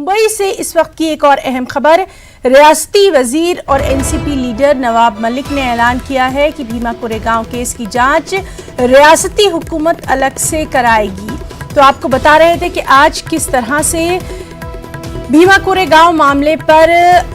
मुंबई से इस वक्त की एक और अहम खबर। रियासती वजीर और एनसीपी लीडर नवाब मलिक ने ऐलान किया है कि भीमा कोरेगांव केस की जांच रियासती हुकूमत अलग से कराएगी। तो आपको बता रहे थे कि आज किस तरह से भीमा कोरेगांव मामले पर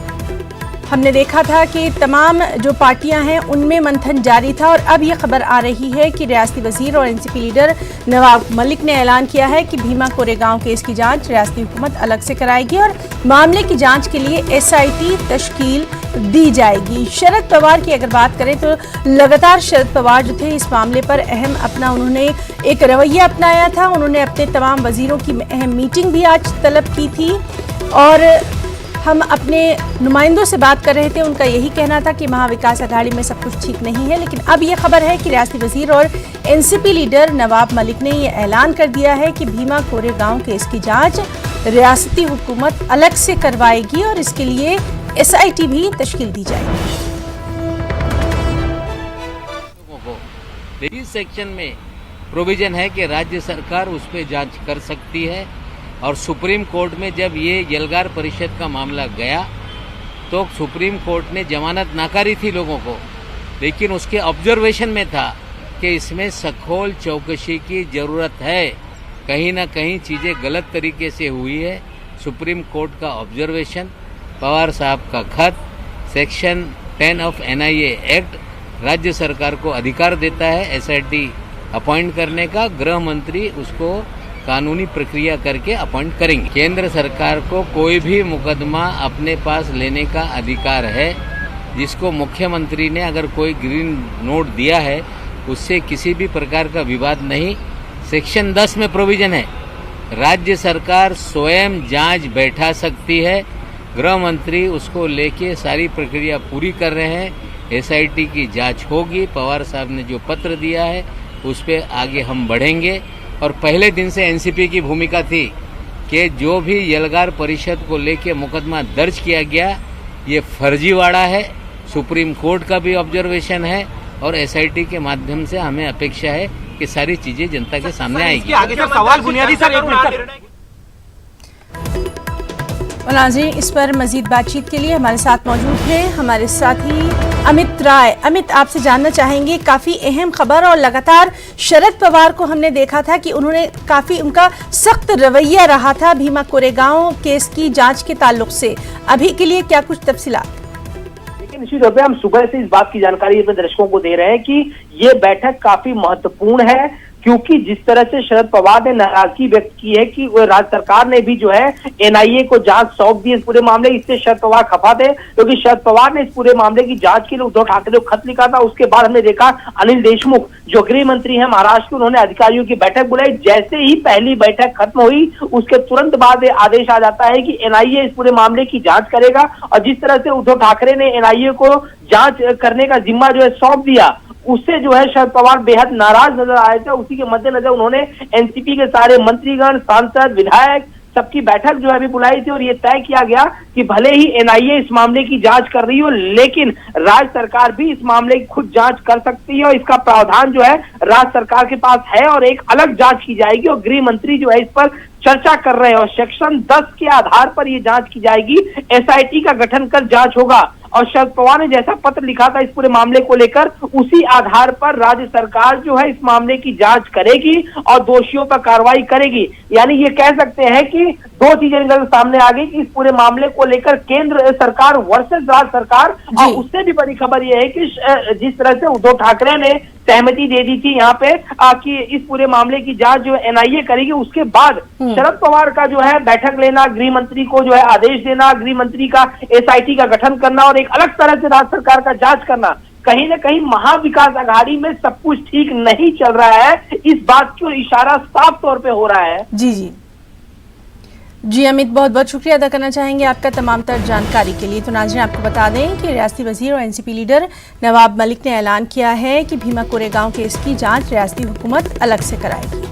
हमने देखा था कि तमाम जो पार्टियां हैं उनमें मंथन जारी था, और अब यह खबर आ रही है कि रियासती वजीर और एनसीपी लीडर नवाब मलिक ने ऐलान किया है कि भीमा कोरेगांव केस की जांच रियासती हुकूमत अलग से कराएगी और मामले की जांच के लिए एसआईटी तश्कील दी जाएगी। शरद पवार की अगर बात करें तो लगातार शरद पवार जो थे इस मामले पर अहम अपना उन्होंने एक रवैया अपनाया था। उन्होंने अपने तमाम वजीरों की अहम मीटिंग भी आज तलब की थी, और हम अपने नुमाइंदों से बात कर रहे थे। उनका यही कहना था कि महाविकास अघाड़ी में सब कुछ ठीक नहीं है, लेकिन अब यह खबर है कि रियासती वजीर और एनसीपी लीडर नवाब मलिक ने यह ऐलान कर दिया है कि भीमा कोरेगांव केस की जांच रियासती हुकूमत अलग से करवाएगी और इसके लिए एसआईटी भी तश्कील दी जाएगी। इस सेक्शन में प्रोविजन है कि राज्य सरकार उस पर जांच कर सकती है, और सुप्रीम कोर्ट में जब ये यलगार परिषद का मामला गया तो सुप्रीम कोर्ट ने जमानत नाकारी थी लोगों को, लेकिन उसके ऑब्जर्वेशन में था कि इसमें सखोल चौकसी की ज़रूरत है, कहीं ना कहीं चीज़ें गलत तरीके से हुई है। सुप्रीम कोर्ट का ऑब्जर्वेशन, पवार साहब का खत, सेक्शन 10 ऑफ एनआईए एक्ट राज्य सरकार को अधिकार देता है एसआईटी अपॉइंट करने का। गृह मंत्री उसको कानूनी प्रक्रिया करके अपॉइंट करेंगे। केंद्र सरकार को कोई भी मुकदमा अपने पास लेने का अधिकार है, जिसको मुख्यमंत्री ने अगर कोई ग्रीन नोट दिया है उससे किसी भी प्रकार का विवाद नहीं। सेक्शन 10 में प्रोविजन है, राज्य सरकार स्वयं जांच बैठा सकती है, गृह मंत्री उसको लेके सारी प्रक्रिया पूरी कर रहे हैं, एसआईटी की जांच होगी। पवार साहब ने जो पत्र दिया है उस पर आगे हम बढ़ेंगे। और पहले दिन से एनसीपी की भूमिका थी कि जो भी यलगार परिषद को लेके मुकदमा दर्ज किया गया ये फर्जीवाड़ा है। सुप्रीम कोर्ट का भी ऑब्जर्वेशन है, और एसआईटी के माध्यम से हमें अपेक्षा है कि सारी चीजें जनता के सामने आएगी। आगे सर सवाल बुनियादी सर एक मिनट नाज़रीन, इस पर मजीद बातचीत के लिए हमारे साथ मौजूद हैं हमारे साथी अमित राय। अमित, आपसे जानना चाहेंगे, काफ़ी अहम खबर, और लगातार शरद पवार को हमने देखा था कि उन्होंने काफ़ी उनका सख्त रवैया रहा था भीमा कोरेगांव केस की जांच के ताल्लुक से। अभी के लिए क्या कुछ तफसीलात? निश्चित रूप से हम सुबह से इस बात की जानकारी अपने दर्शकों को दे रहे हैं कि ये बैठक काफी महत्वपूर्ण है, क्योंकि जिस तरह से शरद पवार ने नाराजगी व्यक्त की है कि राज्य सरकार ने भी जो है एनआईए को जांच सौंप दी इस पूरे मामले, इससे शरद पवार खफा थे, क्योंकि शरद पवार ने इस पूरे मामले की जांच के लिए उद्धव ठाकरे को खत लिखा था। उसके बाद हमने देखा अनिल देशमुख जो गृह मंत्री हैं महाराष्ट्र के, उन्होंने अधिकारियों की बैठक बुलाई। जैसे ही पहली बैठक खत्म हुई उसके तुरंत बाद आदेश आ जाता है कि एनआईए इस पूरे मामले की जांच करेगा, और जिस तरह से उद्धव ठाकरे ने एनआईए को जांच करने का जिम्मा जो है सौंप दिया, उससे जो है शरद पवार बेहद नाराज नजर आए थे। उसी के मद्देनजर उन्होंने एनसीपी के सारे मंत्रीगण, सांसद, विधायक सबकी बैठक जो है अभी बुलाई थी, और ये तय किया गया कि भले ही एनआईए इस मामले की जांच कर रही हो, लेकिन राज्य सरकार भी इस मामले की खुद जांच कर सकती है, और इसका प्रावधान जो है राज्य सरकार के पास है, और एक अलग जांच की जाएगी। और गृह मंत्री जो है इस पर चर्चा कर रहे हैं, और सेक्शन 10 के आधार पर ये जांच की जाएगी, एसआईटी का गठन कर जांच होगा। और शरद पवार ने जैसा पत्र लिखा था इस पूरे मामले को लेकर, उसी आधार पर राज्य सरकार जो है इस मामले की जांच करेगी और दोषियों पर कार्रवाई करेगी। यानी ये कह सकते हैं कि दो चीजें निकल सामने आ गई कि इस पूरे मामले को लेकर केंद्र सरकार वर्सेस राज्य सरकार, और उससे भी बड़ी खबर यह है कि जिस तरह से उद्धव ठाकरे ने सहमति दे दी थी यहाँ पे कि इस पूरे मामले की जांच जो एनआईए करेगी, उसके बाद शरद पवार का जो है बैठक लेना, गृह मंत्री को जो है आदेश देना, गृह मंत्री का एसआईटी का गठन करना और एक अलग तरह से राज्य सरकार का जांच करना, कहीं ना कहीं महाविकास अघाड़ी में सब कुछ ठीक नहीं चल रहा है, इस बात को इशारा साफ तौर पे हो रहा है। जी अमित, बहुत बहुत शुक्रिया अदा करना चाहेंगे आपका तमाम तर जानकारी के लिए। तो नाज़रीन, आपको बता दें कि रियासती वजीर और एनसीपी लीडर नवाब मलिक ने ऐलान किया है कि भीमा कोरेगांव केस की जांच रियासती हुकूमत अलग से कराएगी।